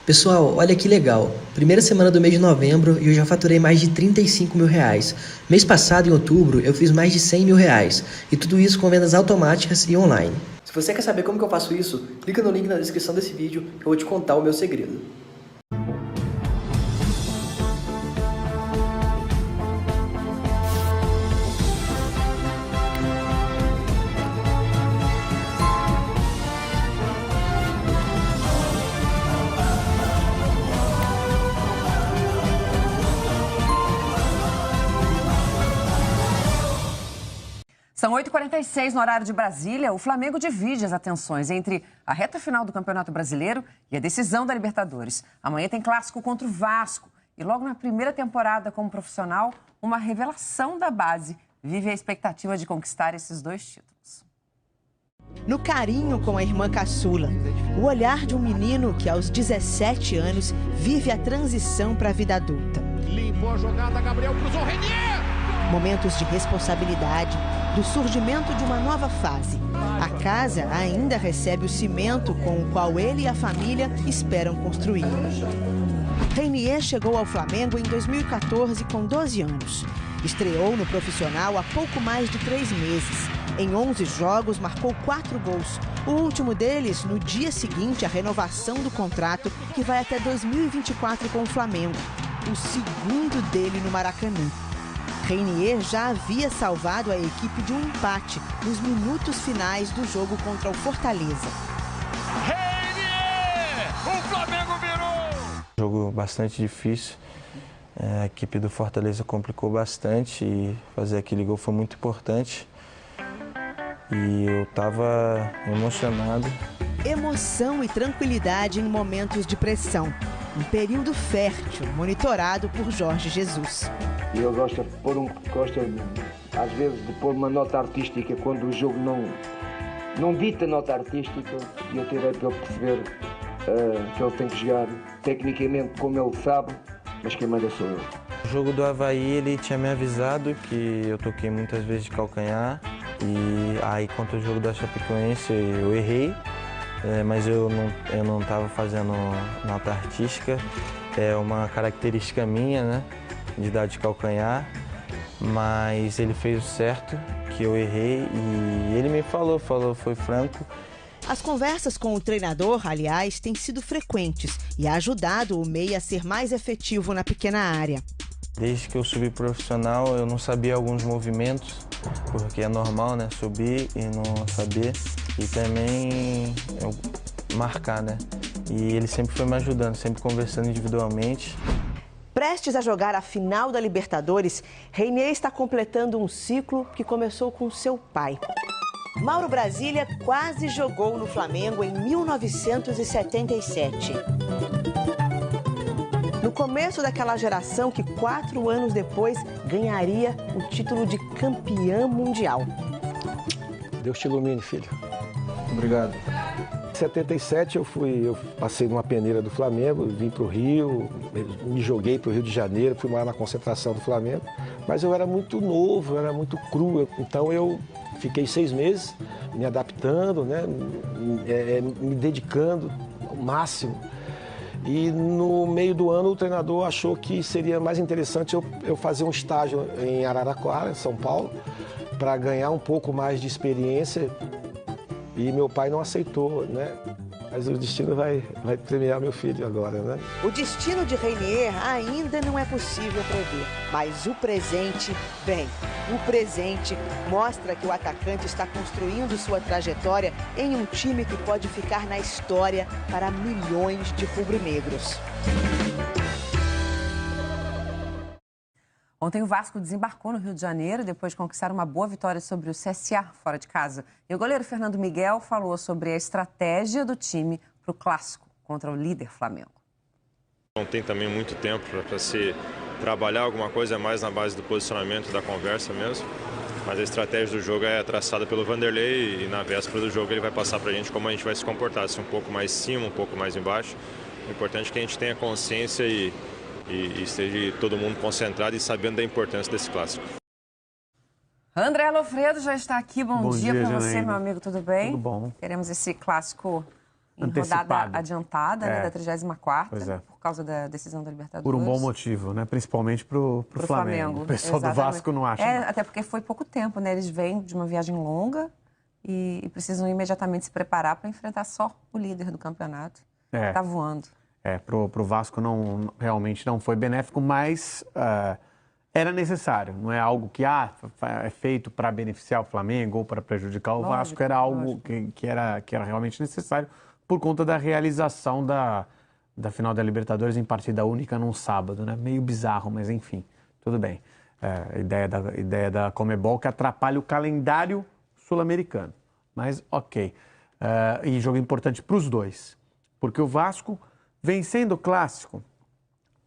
Pessoal, olha que legal. Primeira semana do mês de novembro e eu já faturei mais de 35 mil reais. Mês passado, em outubro, eu fiz mais de 100 mil reais. E tudo isso com vendas automáticas e online. Se você quer saber como que eu faço isso, clica no link na descrição desse vídeo que eu vou te contar o meu segredo. São 8h46 no horário de Brasília. O Flamengo divide as atenções entre a reta final do Campeonato Brasileiro e a decisão da Libertadores. Amanhã tem clássico contra o Vasco. E logo na primeira temporada como profissional, uma revelação da base vive a expectativa de conquistar esses dois títulos. No carinho com a irmã caçula, o olhar de um menino que aos 17 anos vive a transição para a vida adulta. Limpou a jogada, Gabriel cruzou, Renier! Momentos de responsabilidade, do surgimento de uma nova fase. A casa ainda recebe o cimento com o qual ele e a família esperam construir. Renier chegou ao Flamengo em 2014 com 12 anos. Estreou no profissional há pouco mais de 3 meses. Em 11 jogos, marcou 4 gols. O último deles no dia seguinte à renovação do contrato, que vai até 2024 com o Flamengo. O segundo dele no Maracanã. Renier já havia salvado a equipe de um empate nos minutos finais do jogo contra o Fortaleza. Renier! O Flamengo virou! Jogo bastante difícil. A equipe do Fortaleza complicou bastante e fazer aquele gol foi muito importante. E eu estava emocionado. Emoção e tranquilidade em momentos de pressão. Um período fértil, monitorado por Jorge Jesus. Eu gosto de às vezes de pôr uma nota artística quando o jogo não dita nota artística, e eu tirei para ele perceber que ele tem que jogar tecnicamente como ele sabe, mas quem manda sou eu. O jogo do Avaí, ele tinha me avisado que eu toquei muitas vezes de calcanhar, e aí contra o jogo da Chapecoense eu errei, mas eu não estava fazendo nota artística, é uma característica minha, né? De dar de calcanhar, mas ele fez o certo, que eu errei, e ele me falou, foi franco. As conversas com o treinador, aliás, têm sido frequentes e ajudado o meia a ser mais efetivo na pequena área. Desde que eu subi profissional, eu não sabia alguns movimentos, porque é normal, né, subir e não saber, e também marcar, né, e ele sempre foi me ajudando, sempre conversando individualmente. Prestes a jogar a final da Libertadores, Renier está completando um ciclo que começou com seu pai. Mauro Brasília quase jogou no Flamengo em 1977. No começo daquela geração que 4 anos depois ganharia o título de campeão mundial. Deus te ilumine, filho. Obrigado. Em 77 eu passei numa peneira do Flamengo, vim para o Rio, me joguei para o Rio de Janeiro, fui morar na concentração do Flamengo, mas eu era muito novo, eu era muito cru, então eu fiquei 6 meses me adaptando, né, me dedicando ao máximo. E no meio do ano o treinador achou que seria mais interessante eu fazer um estágio em Araraquara, em São Paulo, para ganhar um pouco mais de experiência. E meu pai não aceitou, né? Mas o destino vai premiar meu filho agora, né? O destino de Renier ainda não é possível prever, mas o presente, o presente mostra que o atacante está construindo sua trajetória em um time que pode ficar na história para milhões de rubro-negros. Ontem o Vasco desembarcou no Rio de Janeiro depois de conquistar uma boa vitória sobre o CSA fora de casa. E o goleiro Fernando Miguel falou sobre a estratégia do time para o clássico contra o líder Flamengo. Não tem também muito tempo para se trabalhar alguma coisa mais na base do posicionamento, da conversa mesmo. Mas a estratégia do jogo é traçada pelo Vanderlei e na véspera do jogo ele vai passar para a gente como a gente vai se comportar, se um pouco mais em cima, um pouco mais embaixo. O importante é que a gente tenha consciência e esteja todo mundo concentrado e sabendo da importância desse clássico. André Lofredo já está aqui. Bom dia para você, Janaína. meu amigo, tudo bem? Tudo bom. Queremos esse clássico em antecipado. rodada adiantada, né, da 34ª, por causa da decisão da Libertadores. Por um bom motivo, né? Principalmente para o Flamengo. O pessoal do Vasco não acha. Até porque foi pouco tempo, né? Eles vêm de uma viagem longa e precisam imediatamente se preparar para enfrentar só o líder do campeonato, que está voando. Pro Vasco realmente não foi benéfico, mas era necessário. Não é algo que é feito para beneficiar o Flamengo ou para prejudicar o Vasco. Era algo que era realmente necessário por conta da realização da final da Libertadores em partida única num sábado, né? Meio bizarro, mas enfim, tudo bem. A ideia da Conmebol que atrapalha o calendário sul-americano. Mas ok. E jogo importante para os dois. Porque o Vasco, vencendo o Clássico,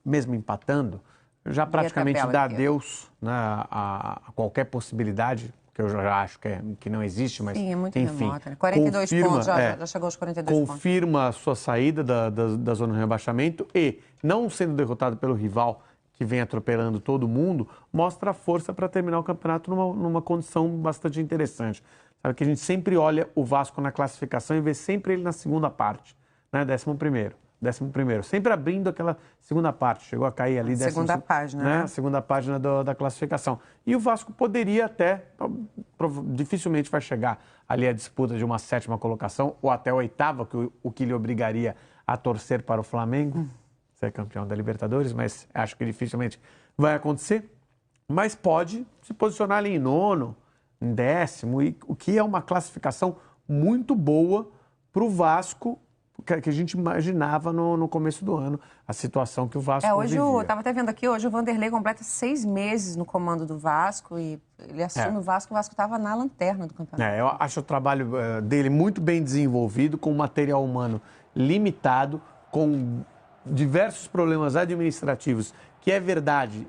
mesmo empatando, já praticamente dá adeus, né, a qualquer possibilidade, que eu já acho que não existe, mas sim, é muito enfim. Remota, né? 42 pontos, já chegou aos 42 pontos. Confirma a sua saída da zona de rebaixamento e, não sendo derrotado pelo rival, que vem atropelando todo mundo, mostra a força para terminar o campeonato numa condição bastante interessante. Sabe que a gente sempre olha o Vasco na classificação e vê sempre ele na segunda parte, né? 11º, sempre abrindo aquela segunda parte. Chegou a cair ali... Segunda página, né? A segunda página da classificação. E o Vasco poderia até, dificilmente vai chegar ali a disputa de uma 7ª colocação ou até a 8ª, o que lhe obrigaria a torcer para o Flamengo ser campeão da Libertadores, mas acho que dificilmente vai acontecer. Mas pode se posicionar ali em 9º, em 10º, e o que é uma classificação muito boa para o Vasco, que a gente imaginava no começo do ano, a situação que o Vasco hoje vivia. Eu estava até vendo aqui, hoje o Vanderlei completa 6 meses no comando do Vasco e ele assume o Vasco estava na lanterna do campeonato. Eu acho o trabalho dele muito bem desenvolvido, com material humano limitado, com diversos problemas administrativos, que é verdade,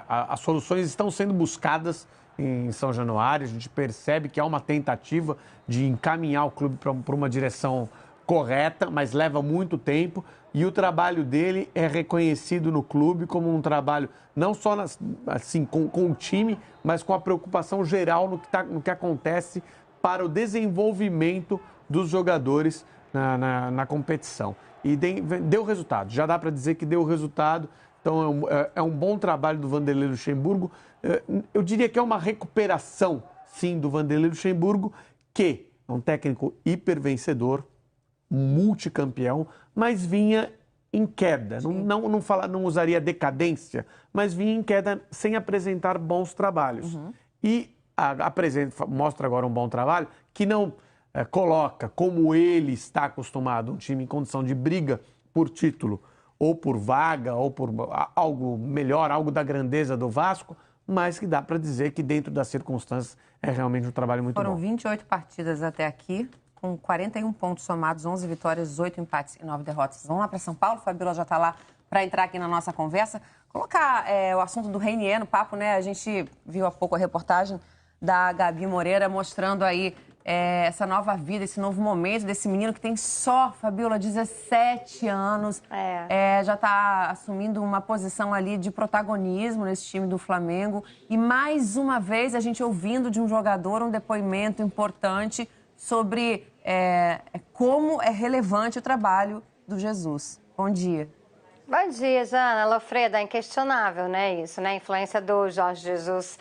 as soluções estão sendo buscadas em São Januário, a gente percebe que há uma tentativa de encaminhar o clube para uma direção correta, mas leva muito tempo, e o trabalho dele é reconhecido no clube como um trabalho não só assim, com o time, mas com a preocupação geral no que acontece para o desenvolvimento dos jogadores na competição. E deu resultado, já dá para dizer que deu resultado, então é um bom trabalho do Vanderlei Luxemburgo. Eu diria que é uma recuperação, sim, do Vanderlei Luxemburgo, que é um técnico hiper vencedor, multicampeão, mas vinha em queda. Não usaria decadência, mas vinha em queda sem apresentar bons trabalhos. E mostra agora um bom trabalho que não coloca, como ele está acostumado, um time em condição de briga por título, ou por vaga, ou por algo melhor, algo da grandeza do Vasco, mas que dá para dizer que dentro das circunstâncias é realmente um trabalho muito bom. Foram 28 partidas até aqui, com 41 pontos somados, 11 vitórias, 8 empates e 9 derrotas. Vamos lá para São Paulo, Fabiola já está lá para entrar aqui na nossa conversa. Colocar o assunto do Renier no papo, né? A gente viu há pouco a reportagem da Gabi Moreira mostrando aí essa nova vida, esse novo momento desse menino que tem só, Fabiola, 17 anos. Já está assumindo uma posição ali de protagonismo nesse time do Flamengo. E mais uma vez a gente ouvindo de um jogador um depoimento importante sobre como é relevante o trabalho do Jesus. Bom dia. Bom dia, Jana. Lofreda, é inquestionável, né, isso, né? A influência do Jorge Jesus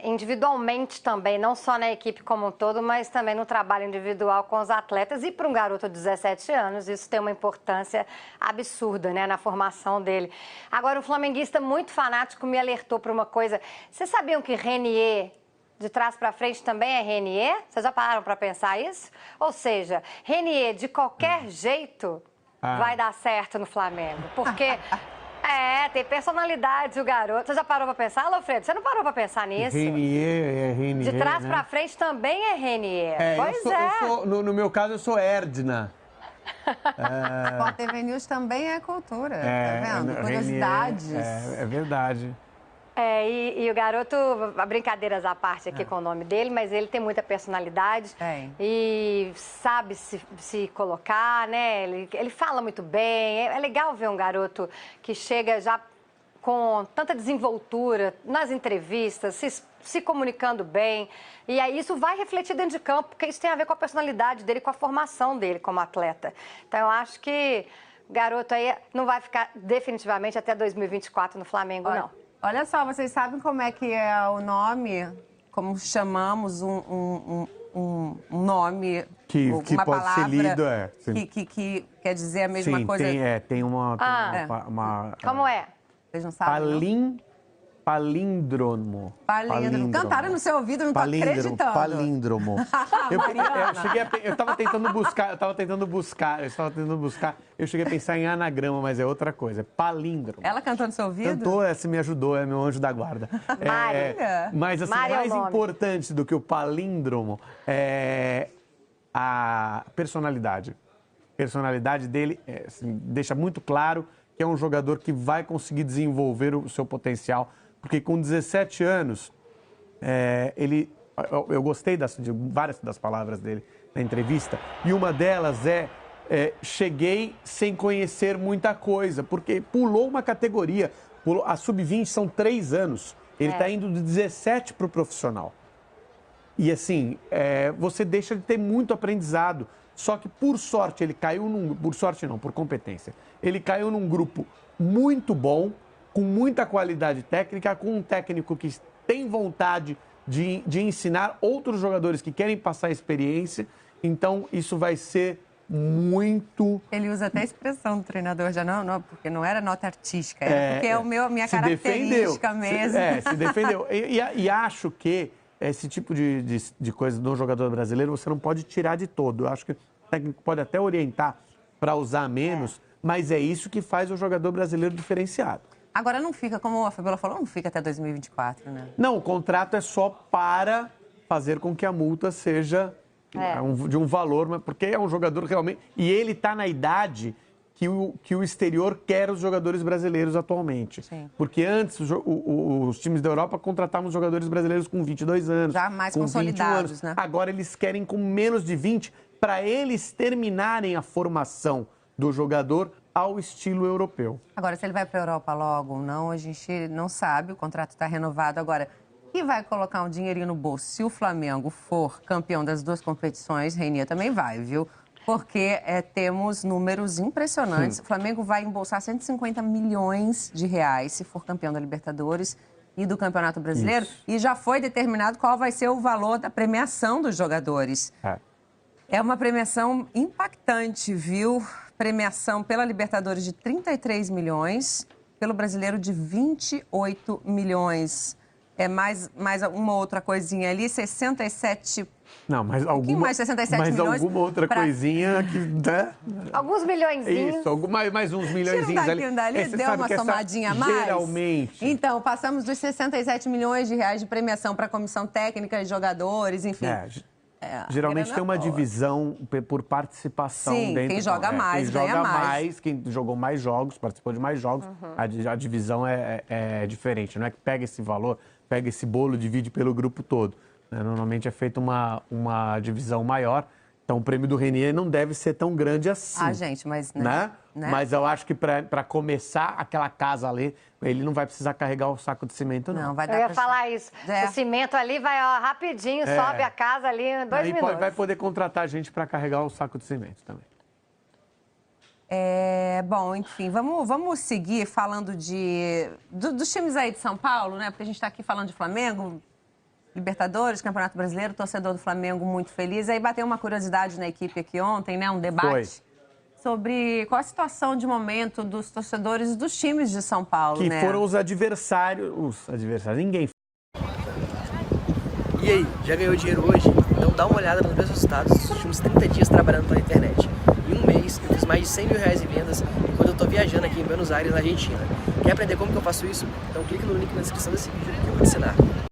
individualmente também, não só na equipe como um todo, mas também no trabalho individual com os atletas. E para um garoto de 17 anos, isso tem uma importância absurda, né, na formação dele. Agora, um flamenguista muito fanático me alertou para uma coisa. Vocês sabiam que Renier, de trás para frente, também é Renier? Vocês já pararam para pensar isso? Ou seja, Renier, de qualquer jeito, vai dar certo no Flamengo. Porque, tem personalidade o garoto. Você já parou para pensar, Alfredo? Você não parou para pensar nisso? Renier, de trás, né? para frente também é Renier. No meu caso, eu sou Erdna. A TV News também é cultura, tá vendo? Curiosidades. É verdade. E o garoto, brincadeiras à parte aqui com o nome dele, mas ele tem muita personalidade e sabe se colocar, né? Ele fala muito bem. É legal ver um garoto que chega já com tanta desenvoltura nas entrevistas, se comunicando bem. E aí isso vai refletir dentro de campo, porque isso tem a ver com a personalidade dele, com a formação dele como atleta. Então eu acho que o garoto aí não vai ficar definitivamente até 2024 no Flamengo, não. Olha só, vocês sabem como é que é o nome, como chamamos um nome, que uma pode palavra ser lido, que quer dizer a mesma coisa? Tem uma... Como é? Vocês não sabem? Palíndromo. Cantaram no seu ouvido, não tô acreditando. Palíndromo. Eu estava tentando buscar. Eu cheguei a pensar em anagrama, mas é outra coisa. É palíndromo. Ela cantou no seu ouvido? Cantou, essa me ajudou, é meu anjo da guarda. Mas assim, mais importante do que o palíndromo é a personalidade. A personalidade dele assim, deixa muito claro que é um jogador que vai conseguir desenvolver o seu potencial. Porque com 17 anos, eu gostei de várias das palavras dele na entrevista, e uma delas cheguei sem conhecer muita coisa, porque pulou uma categoria, a sub-20 são 3 anos, ele está indo de 17 para o profissional. E assim, você deixa de ter muito aprendizado, só que por sorte ele caiu por sorte não, por competência, ele caiu num grupo muito bom, com muita qualidade técnica, com um técnico que tem vontade de ensinar outros jogadores que querem passar experiência. Então, isso vai ser muito... Ele usa até a expressão do treinador, já não, porque não era nota artística, porque é a minha característica mesmo. Se defendeu. E acho que esse tipo de coisa do jogador brasileiro você não pode tirar de todo. Eu acho que o técnico pode até orientar para usar menos, mas é isso que faz o jogador brasileiro diferenciado. Agora não fica, como a Fabiola falou, não fica até 2024, né? Não, o contrato é só para fazer com que a multa seja de um valor, mas porque é um jogador realmente... E ele está na idade que o exterior quer os jogadores brasileiros atualmente. Sim. Porque antes os times da Europa contratavam os jogadores brasileiros com 22 anos. Já mais com consolidados, 21 anos. né? Agora eles querem com menos de 20 para eles terminarem a formação do jogador ao estilo europeu. Agora, se ele vai para a Europa logo ou não, a gente não sabe, o contrato está renovado. Agora, e vai colocar um dinheirinho no bolso? Se o Flamengo for campeão das 2 competições, Renier também vai, viu? Porque temos números impressionantes. O Flamengo vai embolsar 150 milhões de reais se for campeão da Libertadores e do Campeonato Brasileiro. Isso. E já foi determinado qual vai ser o valor da premiação dos jogadores. É uma premiação impactante, viu? Premiação pela Libertadores de 33 milhões, pelo Brasileiro de 28 milhões. Mais uma outra coisinha ali, 67... Não, mas alguma outra coisinha que... Né? Alguns milhõezinhos. Isso, mais uns milhõezinhos ali. Dali, deu uma somadinha a mais. Geralmente. Então, passamos dos 67 milhões de reais de premiação para a comissão técnica e jogadores, enfim... Geralmente tem uma divisão por participação. Sim, dentro. Quem joga mais, quem ganha joga mais. Quem jogou mais jogos, participou de mais jogos, a divisão é diferente. Não é que pega esse valor, pega esse bolo, divide pelo grupo todo. Normalmente é feita uma divisão maior. Então o prêmio do Renier não deve ser tão grande assim. Gente, mas... Né? Mas eu acho que para começar aquela casa ali, ele não vai precisar carregar o saco de cimento, não. Vai dar eu ia falar isso. O cimento ali vai rapidinho, sobe a casa ali em 2 minutos. Vai poder contratar gente para carregar o saco de cimento também. Bom, enfim, vamos seguir falando dos times aí de São Paulo, né? Porque a gente está aqui falando de Flamengo, Libertadores, Campeonato Brasileiro, torcedor do Flamengo muito feliz. Aí bateu uma curiosidade na equipe aqui ontem, né? Um debate sobre qual a situação de momento dos torcedores dos times de São Paulo, que né? Foram os adversários. Ninguém. E aí, já ganhou dinheiro hoje? Então dá uma olhada nos meus resultados dos últimos 30 dias trabalhando pela internet. Em um mês, eu fiz mais de 100 mil reais em vendas enquanto eu estou viajando aqui em Buenos Aires, na Argentina. Quer aprender como que eu faço isso? Então clica no link na descrição desse vídeo que eu vou te ensinar.